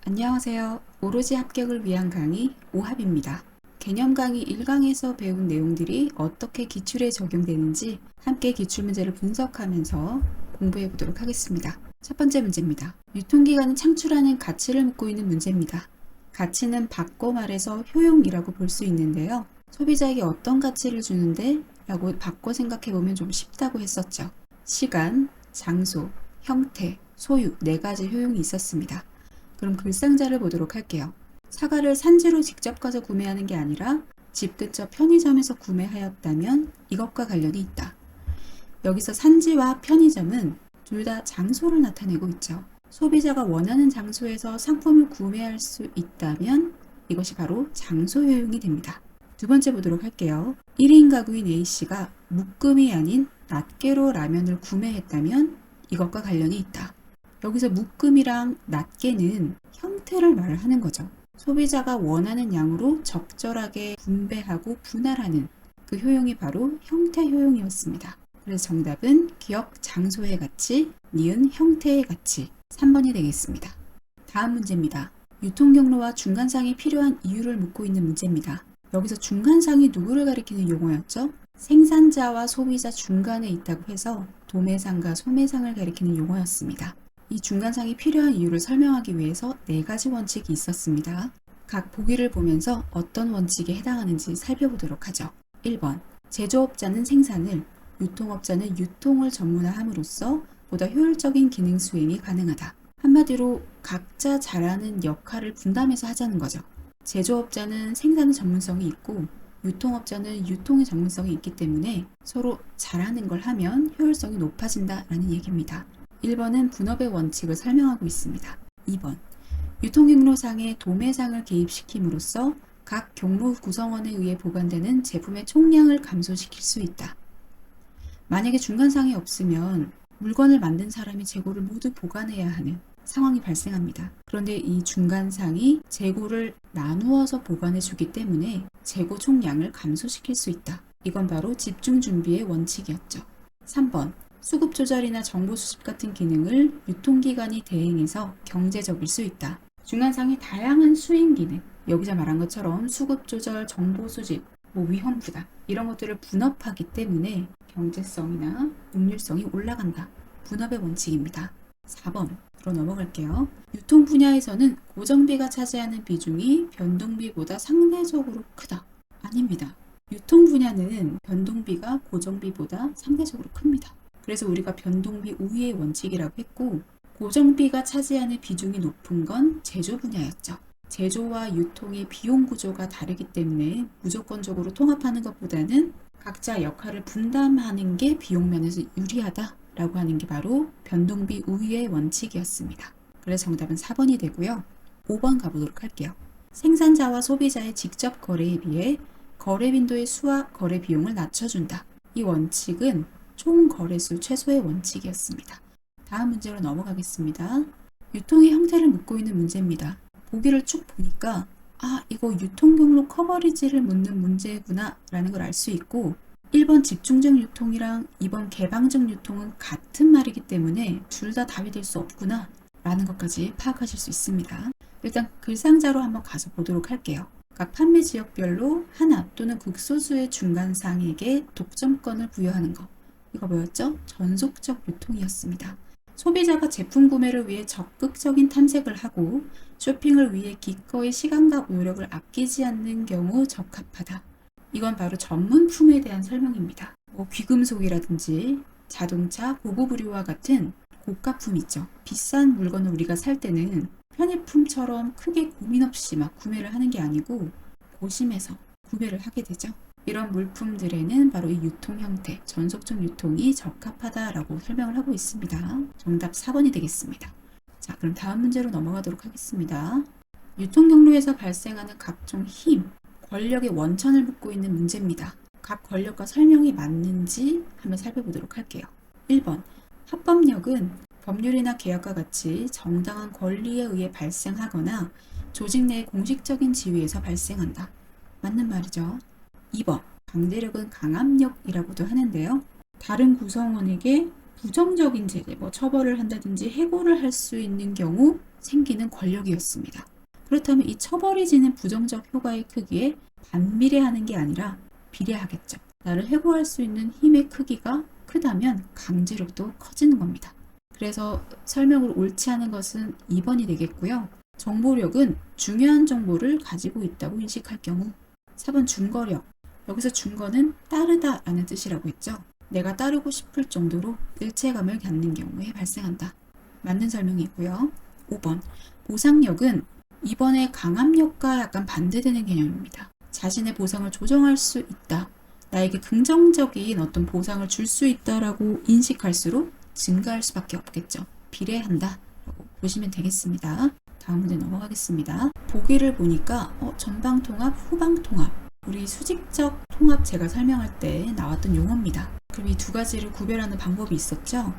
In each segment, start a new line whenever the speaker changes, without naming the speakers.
안녕하세요. 오로지 합격을 위한 강의 오합입니다. 개념 강의 1강에서 배운 내용들이 어떻게 기출에 적용되는지 함께 기출문제를 분석하면서 공부해 보도록 하겠습니다. 첫 번째 문제입니다. 유통기간은 창출하는 가치를 묻고 있는 문제입니다. 가치는 바꿔 말해서 효용이라고 볼 수 있는데요. 소비자에게 어떤 가치를 주는데? 라고 바꿔 생각해 보면 좀 쉽다고 했었죠. 시간, 장소, 형태, 소유 4가지 효용이 있었습니다. 그럼 글상자를 보도록 할게요. 사과를 산지로 직접 가서 구매하는 게 아니라 집 근처 편의점에서 구매하였다면 이것과 관련이 있다. 여기서 산지와 편의점은 둘 다 장소를 나타내고 있죠. 소비자가 원하는 장소에서 상품을 구매할 수 있다면 이것이 바로 장소 효용이 됩니다. 두 번째 보도록 할게요. 1인 가구인 A씨가 묶음이 아닌 낱개로 라면을 구매했다면 이것과 관련이 있다. 여기서 묶음이랑 낱개는 형태를 말하는 거죠. 소비자가 원하는 양으로 적절하게 분배하고 분할하는 그 효용이 바로 형태 효용이었습니다. 그래서 정답은 기억 장소의 가치, 니은 형태의 가치 3번이 되겠습니다. 다음 문제입니다. 유통경로와 중간상이 필요한 이유를 묻고 있는 문제입니다. 여기서 중간상이 누구를 가리키는 용어였죠? 생산자와 소비자 중간에 있다고 해서 도매상과 소매상을 가리키는 용어였습니다. 이 중간상이 필요한 이유를 설명하기 위해서 4가지 원칙이 있었습니다. 각 보기를 보면서 어떤 원칙에 해당하는지 살펴보도록 하죠. 1번, 제조업자는 생산을, 유통업자는 유통을 전문화함으로써 보다 효율적인 기능 수행이 가능하다. 한마디로 각자 잘하는 역할을 분담해서 하자는 거죠. 제조업자는 생산의 전문성이 있고 유통업자는 유통의 전문성이 있기 때문에 서로 잘하는 걸 하면 효율성이 높아진다라는 얘기입니다. 1번은 분업의 원칙을 설명하고 있습니다. 2번, 유통경로상에 도매상을 개입시킴으로써 각 경로 구성원에 의해 보관되는 제품의 총량을 감소시킬 수 있다. 만약에 중간상이 없으면 물건을 만든 사람이 재고를 모두 보관해야 하는 상황이 발생합니다. 그런데 이 중간상이 재고를 나누어서 보관해 주기 때문에 재고 총량을 감소시킬 수 있다. 이건 바로 집중준비의 원칙이었죠. 3번, 수급 조절이나 정보 수집 같은 기능을 유통기관이 대행해서 경제적일 수 있다. 중간상의 다양한 수행 기능, 여기서 말한 것처럼 수급 조절, 정보 수집, 위험 부담 이런 것들을 분업하기 때문에 경제성이나 능률성이 올라간다. 분업의 원칙입니다. 4번으로 넘어갈게요. 유통 분야에서는 고정비가 차지하는 비중이 변동비보다 상대적으로 크다. 아닙니다. 유통 분야는 변동비가 고정비보다 상대적으로 큽니다. 그래서 우리가 변동비 우위의 원칙이라고 했고 고정비가 차지하는 비중이 높은 건 제조 분야였죠. 제조와 유통의 비용 구조가 다르기 때문에 무조건적으로 통합하는 것보다는 각자 역할을 분담하는 게 비용 면에서 유리하다라고 하는 게 바로 변동비 우위의 원칙이었습니다. 그래서 정답은 4번이 되고요. 5번 가보도록 할게요. 생산자와 소비자의 직접 거래에 비해 거래 빈도의 수와 거래 비용을 낮춰준다. 이 원칙은 총 거래수 최소의 원칙이었습니다. 다음 문제로 넘어가겠습니다. 유통의 형태를 묻고 있는 문제입니다. 보기를 쭉 보니까 이거 유통경로 커버리지를 묻는 문제구나 라는 걸 알 수 있고 1번 집중적 유통이랑 2번 개방적 유통은 같은 말이기 때문에 둘 다 답이 될 수 없구나 라는 것까지 파악하실 수 있습니다. 일단 글상자로 한번 가서 보도록 할게요. 각 판매 지역별로 하나 또는 극소수의 중간상에게 독점권을 부여하는 것. 이거 뭐였죠? 전속적 유통이었습니다. 소비자가 제품 구매를 위해 적극적인 탐색을 하고 쇼핑을 위해 기꺼이 시간과 노력을 아끼지 않는 경우 적합하다. 이건 바로 전문품에 대한 설명입니다. 귀금속이라든지 자동차, 고급 의류와 같은 고가품 있죠. 비싼 물건을 우리가 살 때는 편의품처럼 크게 고민 없이 막 구매를 하는 게 아니고 고심해서 구매를 하게 되죠. 이런 물품들에는 바로 이 유통 형태, 전속적 유통이 적합하다라고 설명을 하고 있습니다. 정답 4번이 되겠습니다. 자, 그럼 다음 문제로 넘어가도록 하겠습니다. 유통 경로에서 발생하는 각종 힘, 권력의 원천을 묻고 있는 문제입니다. 각 권력과 설명이 맞는지 한번 살펴보도록 할게요. 1번, 합법력은 법률이나 계약과 같이 정당한 권리에 의해 발생하거나 조직 내의 공식적인 지위에서 발생한다. 맞는 말이죠. 2번, 강제력은 강압력이라고도 하는데요. 다른 구성원에게 부정적인 제재, 처벌을 한다든지 해고를 할 수 있는 경우 생기는 권력이었습니다. 그렇다면 이 처벌해지는 부정적 효과의 크기에 반비례하는 게 아니라 비례하겠죠. 나를 해고할 수 있는 힘의 크기가 크다면 강제력도 커지는 겁니다. 그래서 설명으로 옳지 않은 것은 2번이 되겠고요. 정보력은 중요한 정보를 가지고 있다고 인식할 경우. 4번 준거력. 여기서 준거는 따르다 라는 뜻이라고 했죠. 내가 따르고 싶을 정도로 일체감을 갖는 경우에 발생한다. 맞는 설명이고요. 5번 보상력은 2번의 강압력과 약간 반대되는 개념입니다. 자신의 보상을 조정할 수 있다. 나에게 긍정적인 어떤 보상을 줄 수 있다라고 인식할수록 증가할 수밖에 없겠죠. 비례한다 라고 보시면 되겠습니다. 다음 문제 넘어가겠습니다. 보기를 보니까 전방통합, 후방통합. 우리 수직적 통합 제가 설명할 때 나왔던 용어입니다. 그럼 이 두 가지를 구별하는 방법이 있었죠.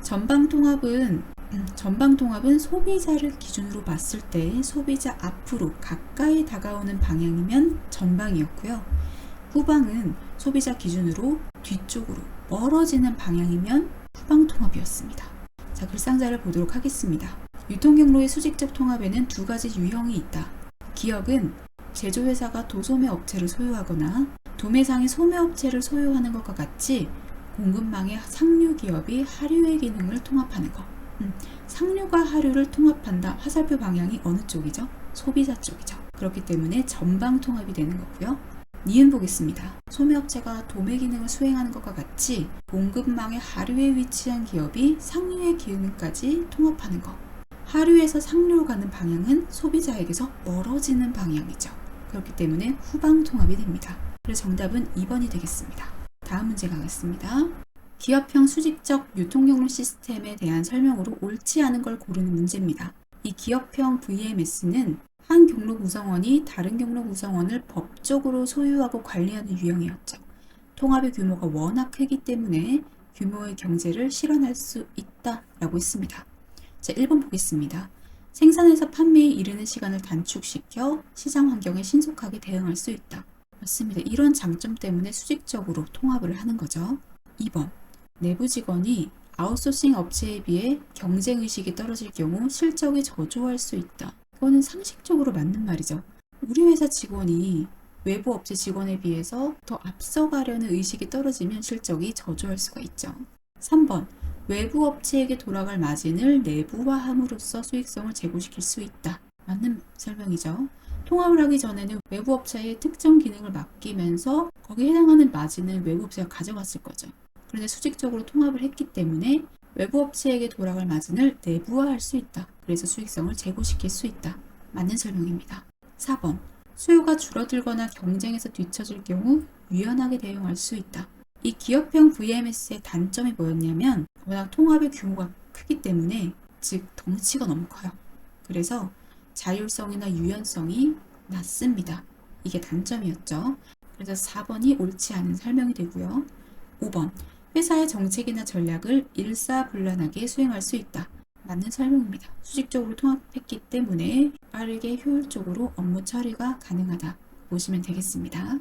전방통합은 소비자를 기준으로 봤을 때 소비자 앞으로 가까이 다가오는 방향이면 전방이었고요. 후방은 소비자 기준으로 뒤쪽으로 멀어지는 방향이면 후방통합이었습니다. 자, 글상자를 보도록 하겠습니다. 유통경로의 수직적 통합에는 두 가지 유형이 있다. 기역은 제조회사가 도소매 업체를 소유하거나 도매상이 소매업체를 소유하는 것과 같이 공급망의 상류기업이 하류의 기능을 통합하는 것. 상류가 하류를 통합한다. 화살표 방향이 어느 쪽이죠? 소비자 쪽이죠. 그렇기 때문에 전방 통합이 되는 거고요. 니은 보겠습니다. 소매업체가 도매 기능을 수행하는 것과 같이 공급망의 하류에 위치한 기업이 상류의 기능까지 통합하는 것. 하류에서 상류로 가는 방향은 소비자에게서 멀어지는 방향이죠. 그렇기 때문에 후방 통합이 됩니다. 그래서 정답은 2번이 되겠습니다. 다음 문제 가겠습니다. 기업형 수직적 유통경로 시스템에 대한 설명으로 옳지 않은 걸 고르는 문제입니다. 이 기업형 VMS는 한 경로 구성원이 다른 경로 구성원을 법적으로 소유하고 관리하는 유형이었죠. 통합의 규모가 워낙 크기 때문에 규모의 경제를 실현할 수 있다라고 했습니다. 자, 1번 보겠습니다. 생산에서 판매에 이르는 시간을 단축시켜 시장 환경에 신속하게 대응할 수 있다. 맞습니다. 이런 장점 때문에 수직적으로 통합을 하는 거죠. 2번 내부 직원이 아웃소싱 업체에 비해 경쟁의식이 떨어질 경우 실적이 저조할 수 있다. 이거는 상식적으로 맞는 말이죠. 우리 회사 직원이 외부 업체 직원에 비해서 더 앞서가려는 의식이 떨어지면 실적이 저조할 수가 있죠. 3번 외부 업체에게 돌아갈 마진을 내부화함으로써 수익성을 제고시킬 수 있다. 맞는 설명이죠. 통합을 하기 전에는 외부 업체의 특정 기능을 맡기면서 거기에 해당하는 마진을 외부 업체가 가져갔을 거죠. 그런데 수직적으로 통합을 했기 때문에 외부 업체에게 돌아갈 마진을 내부화할 수 있다. 그래서 수익성을 제고시킬 수 있다. 맞는 설명입니다. 4번 수요가 줄어들거나 경쟁에서 뒤처질 경우 유연하게 대응할 수 있다. 이 기업형 VMS의 단점이 뭐였냐면 워낙 통합의 규모가 크기 때문에 즉 덩치가 너무 커요. 그래서 자율성이나 유연성이 낮습니다. 이게 단점이었죠. 그래서 4번이 옳지 않은 설명이 되고요. 5번 회사의 정책이나 전략을 일사불란하게 수행할 수 있다. 맞는 설명입니다. 수직적으로 통합했기 때문에 빠르게 효율적으로 업무 처리가 가능하다. 보시면 되겠습니다.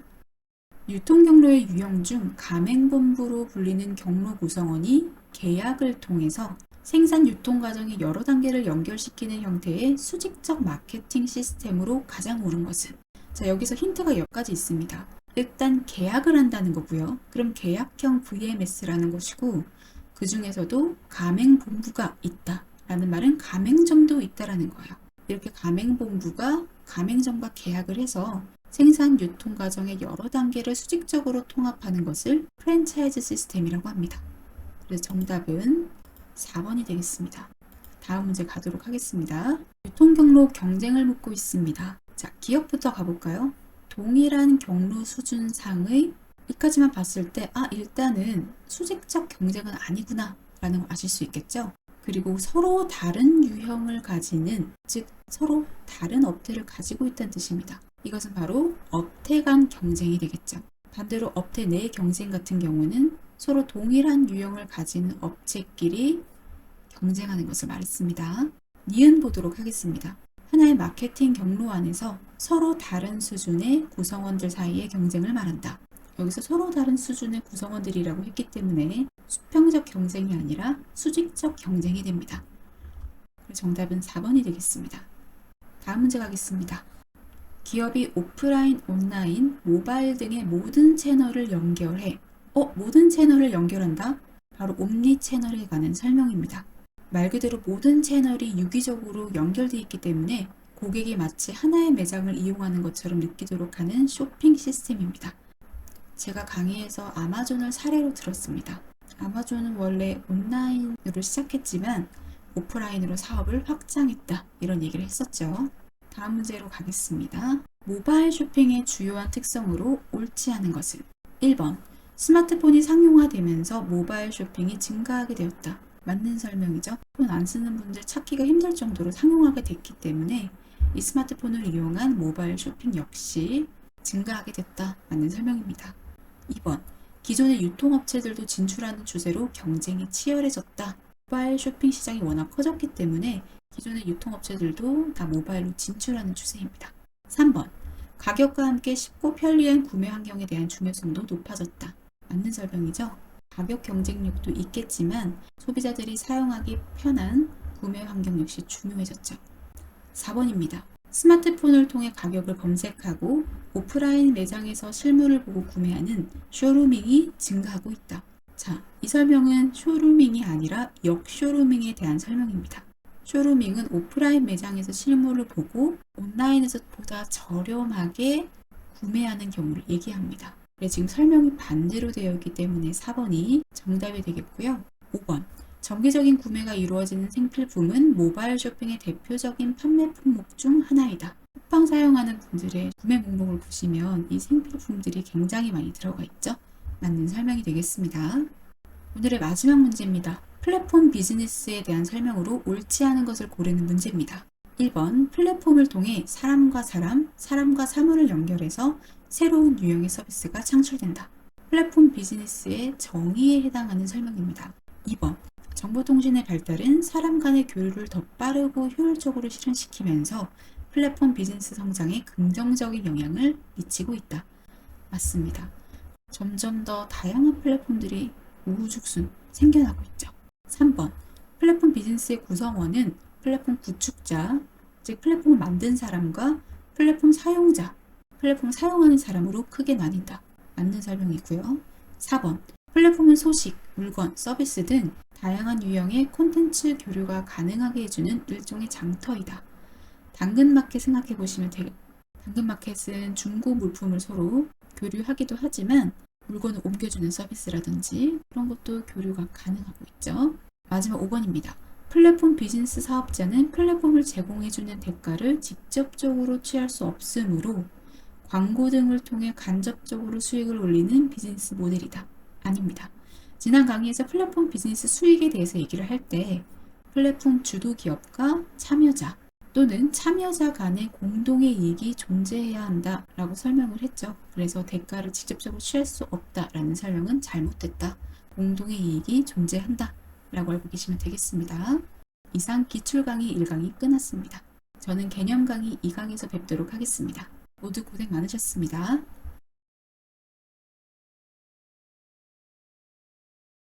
유통경로의 유형 중 가맹본부로 불리는 경로 구성원이 계약을 통해서 생산 유통 과정의 여러 단계를 연결시키는 형태의 수직적 마케팅 시스템으로 가장 옳은 것은 자, 여기서 힌트가 몇 가지 있습니다. 일단 계약을 한다는 거고요. 그럼 계약형 VMS라는 것이고 그 중에서도 가맹본부가 있다 라는 말은 가맹점도 있다라는 거예요. 이렇게 가맹본부가 가맹점과 계약을 해서 생산 유통 과정의 여러 단계를 수직적으로 통합하는 것을 프랜차이즈 시스템이라고 합니다. 그래서 정답은 4번이 되겠습니다. 다음 문제 가도록 하겠습니다. 유통경로 경쟁을 묻고 있습니다. 자, 기업부터 가볼까요? 동일한 경로 수준상의 여기까지만 봤을 때 일단은 수직적 경쟁은 아니구나 라는 걸 아실 수 있겠죠. 그리고 서로 다른 유형을 가지는 즉 서로 다른 업태를 가지고 있다는 뜻입니다. 이것은 바로 업태 간 경쟁이 되겠죠. 반대로 업태 내 경쟁 같은 경우는 서로 동일한 유형을 가지는 업체끼리 경쟁하는 것을 말했습니다. 니은 보도록 하겠습니다. 하나의 마케팅 경로 안에서 서로 다른 수준의 구성원들 사이의 경쟁을 말한다. 여기서 서로 다른 수준의 구성원들이라고 했기 때문에 수평적 경쟁이 아니라 수직적 경쟁이 됩니다. 정답은 4번이 되겠습니다. 다음 문제 가겠습니다. 기업이 오프라인, 온라인, 모바일 등의 모든 채널을 연결해. 모든 채널을 연결한다? 바로 옴니 채널에 관한 설명입니다. 말 그대로 모든 채널이 유기적으로 연결되어 있기 때문에 고객이 마치 하나의 매장을 이용하는 것처럼 느끼도록 하는 쇼핑 시스템입니다. 제가 강의에서 아마존을 사례로 들었습니다. 아마존은 원래 온라인으로 시작했지만 오프라인으로 사업을 확장했다. 이런 얘기를 했었죠. 다음 문제로 가겠습니다. 모바일 쇼핑의 주요한 특성으로 옳지 않은 것은 1번. 스마트폰이 상용화되면서 모바일 쇼핑이 증가하게 되었다. 맞는 설명이죠. 폰 안 쓰는 분들 찾기가 힘들 정도로 상용화가 됐기 때문에 이 스마트폰을 이용한 모바일 쇼핑 역시 증가하게 됐다. 맞는 설명입니다. 2번. 기존의 유통업체들도 진출하는 추세로 경쟁이 치열해졌다. 모바일 쇼핑 시장이 워낙 커졌기 때문에 기존의 유통업체들도 다 모바일로 진출하는 추세입니다. 3번. 가격과 함께 쉽고 편리한 구매 환경에 대한 중요성도 높아졌다. 맞는 설명이죠. 가격 경쟁력도 있겠지만 소비자들이 사용하기 편한 구매 환경 역시 중요해졌죠. 4번입니다. 스마트폰을 통해 가격을 검색하고 오프라인 매장에서 실물을 보고 구매하는 쇼루밍이 증가하고 있다. 자, 이 설명은 쇼루밍이 아니라 역쇼루밍에 대한 설명입니다. 쇼루밍은 오프라인 매장에서 실물을 보고 온라인에서 보다 저렴하게 구매하는 경우를 얘기합니다. 네, 지금 설명이 반대로 되어 있기 때문에 4번이 정답이 되겠고요. 5번. 정기적인 구매가 이루어지는 생필품은 모바일 쇼핑의 대표적인 판매 품목 중 하나이다. 쿠팡 사용하는 분들의 구매 목록을 보시면 이 생필품들이 굉장히 많이 들어가 있죠. 맞는 설명이 되겠습니다. 오늘의 마지막 문제입니다. 플랫폼 비즈니스에 대한 설명으로 옳지 않은 것을 고르는 문제입니다. 1번. 플랫폼을 통해 사람과 사람, 사람과 사물을 연결해서 새로운 유형의 서비스가 창출된다. 플랫폼 비즈니스의 정의에 해당하는 설명입니다. 2번. 정보통신의 발달은 사람 간의 교류를 더 빠르고 효율적으로 실현시키면서 플랫폼 비즈니스 성장에 긍정적인 영향을 미치고 있다. 맞습니다. 점점 더 다양한 플랫폼들이 우후죽순 생겨나고 있죠. 3번. 플랫폼 비즈니스의 구성원은 플랫폼 구축자, 즉 플랫폼을 만든 사람과 플랫폼 사용자, 플랫폼을 사용하는 사람으로 크게 나뉜다. 맞는 설명이고요. 4번. 플랫폼은 소식, 물건, 서비스 등 다양한 유형의 콘텐츠 교류가 가능하게 해주는 일종의 장터이다. 당근마켓 생각해 보시면 당근마켓은 중고 물품을 서로 교류하기도 하지만 물건을 옮겨주는 서비스라든지 그런 것도 교류가 가능하고 있죠. 마지막 5번입니다. 플랫폼 비즈니스 사업자는 플랫폼을 제공해주는 대가를 직접적으로 취할 수 없으므로 광고 등을 통해 간접적으로 수익을 올리는 비즈니스 모델이다. 아닙니다. 지난 강의에서 플랫폼 비즈니스 수익에 대해서 얘기를 할 때 플랫폼 주도 기업과 참여자 또는 참여자 간의 공동의 이익이 존재해야 한다라고 설명을 했죠. 그래서 대가를 직접적으로 취할 수 없다라는 설명은 잘못됐다. 공동의 이익이 존재한다 라고 알고 계시면 되겠습니다. 이상 기출 강의 1강이 끝났습니다. 저는 개념 강의 2강에서 뵙도록 하겠습니다. 모두 고생 많으셨습니다.